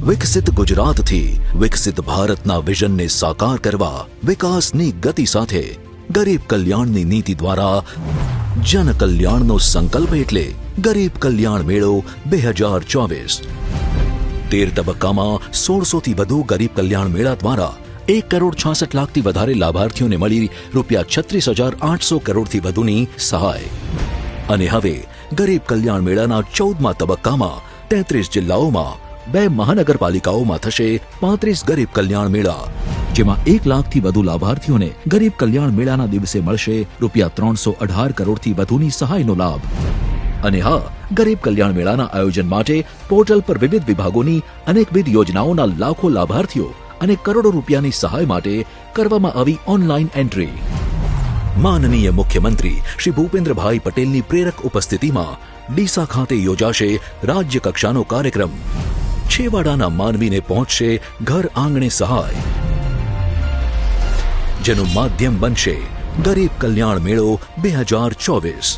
વિકસિત ગુજરાતથી વિકસિત ભારતના વિઝનને સાકાર કરવા વિકાસની ગતિ સાથે ગરીબ કલ્યાણની નીતિ દ્વારા જન કલ્યાણનો સંકલ્પ એટલે ગરીબ કલ્યાણ મેળો 2024। 13 તબક્કામાં 1600થી વધુ ગરીબ કલ્યાણ મેળા દ્વારા 1,66,00,000થી વધારે લાભાર્થીઓને મળી ₹36,800 કરોડથી વધુની સહાય। અને હવે ગરીબ કલ્યાણ મેળાના 14મા તબક્કામાં 33 જિલ્લાઓમાં 2 મહાનગરપાલિકાઓમાં થશે 35 ગરીબ કલ્યાણ મેળા, જેમાં 1 લાખથી વધુ લાભાર્થીઓને ગરીબ કલ્યાણ મેળાના દિવસે મળશે ₹318 કરોડથી વધુની સહાયનો લાભ। અને હા, ગરીબ કલ્યાણ મેળાના આયોજન માટે પોર્ટલ પર વિવિધ વિભાગોની અનેકવિધ યોજનાઓના લાખો લાભાર્થીઓ અને કરોડો રૂપિયાની સહાય માટે કરવામાં આવી ઓનલાઈન એન્ટ્રી। માનનીય મુખ્યમંત્રી શ્રી ભૂપેન્દ્રભાઈ પટેલની પ્રેરક ઉપસ્થિતિમાં ડીસા ખાતે યોજાશે રાજ્ય કક્ષાનો કાર્યક્રમ। છેવાડાના માનવીને પહોંચશે ઘર આંગણે સહાય, જેનું માધ્યમ બનશે ગરીબ કલ્યાણ મેળો 2024।